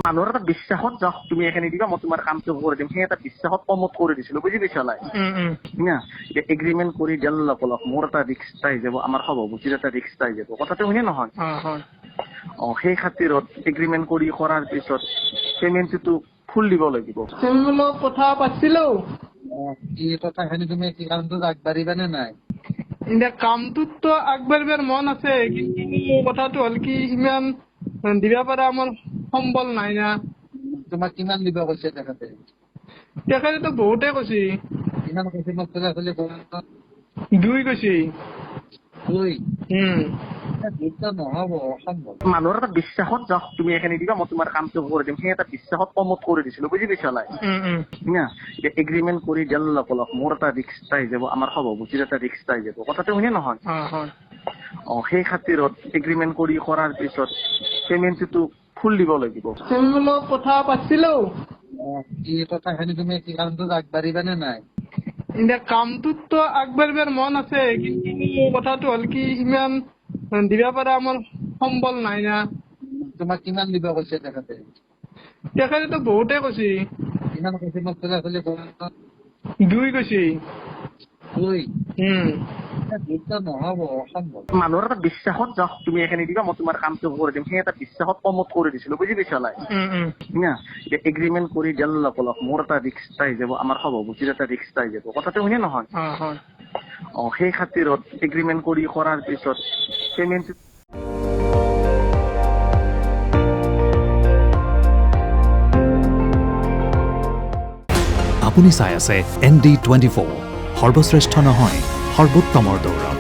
মানুহৰ এটা বিশ্বাসত যাওক তুমি এখানে দিবা মই তোমাৰ কামটো কৰি দিম, সেই এটা বিশ্বাসত কমত কৰি দিছিলো, বুজি পাইছা লাই না? এতিয়া এগ্ৰিমেণ্ট কৰি দিয়াৰ লগ মোৰ এটা ৰিক্স আহি যাব, আমাৰ সভাপতিৰ এটা ৰিক্স আহি যাব, কথাটো শুনে নহয়? সেই খাতিৰত এগ্ৰিমেণ্ট কৰি কৰাৰ পিছত পেমেণ্টটো ফুল দিব লাগিব। কথা পাতিছিলো, এই কথাখিনি তুমি কি কামটোত আগবাঢ়িবা নে নাই? এতিয়া কামটোতো আগবাঢ়িবৰ মন আছে, কিন্তু কথাটো হ'ল কি ইমান দিবা পৰা আমাৰ সম্বল নাই না। তোমাক কিমান দিব কৈছে তেখেতে? তেখেতেতো বহুতে কৈছে, কিমান কৈছে মোক খুলি কোৱা? 2 কৈছে। দুটা নহব, অসম্ভৱ। মানুহৰ এটা বিশ্বাসত যাওক তুমি এখানে দিবা মই তোমাৰ কামটো কৰি দিম, সেই এটা বিশ্বাসত কমত কৰি দিছিলো, বুজি পাইছা লাই না? এতিয়া এগ্ৰিমেণ্ট কৰি দিয়াৰ লগ মোৰ এটা ৰিক্স আহি যাব, আমাৰ সভাপতিৰ এটা ৰিক্স আহি যাব, কথাটো শুনে নহয়? সেই খাতিৰত এগ্ৰিমেণ্ট কৰি কৰাৰ পিছত পেমেণ্টটো ফুল দিব লাগিব। কথা পাতিছিলো, এই কথাখিনি তুমি কি কামটোত আগবাঢ়িবা নে নাই? এতিয়া কামটোতো আগবাঢ়িবৰ মন আছে, কিন্তু কথাটো হ'ল কি ইমান দিবা পৰা আমাৰ সম্বল নাই না। তোমাক কিমান দিব কৈছে তেখেতে? তেখেতেতো বহুতে কৈছে, কিমান কৈছে মোক খুলি কোৱা? 2 কৈছে। দুটা নহব, অসম্ভৱ। মানুহৰ এটা বিশ্বাসত যাওক তুমি এখানে দিবা মই তোমাৰ কামটো কৰি দিম, সেই এটা বিশ্বাসত কমত কৰি দিছিলো, বুজি পাইছা লাই না? এতিয়া এগ্ৰিমেণ্ট কৰি দিয়াৰ লগ মোৰ এটা ৰিক্স আহি যাব, আমাৰ সভাপতিৰ এটা ৰিক্স আহি যাব, কথাটো শুনে নহয়? সেই খাতিৰত এগ্ৰিমেণ্ট কৰি কৰাৰ পিছত পেমেণ্ট আপুনি চাই আছে ND24, সৰ্বশ্ৰেষ্ঠ নহয় সৰ্বোত্তমৰ দৌৰ।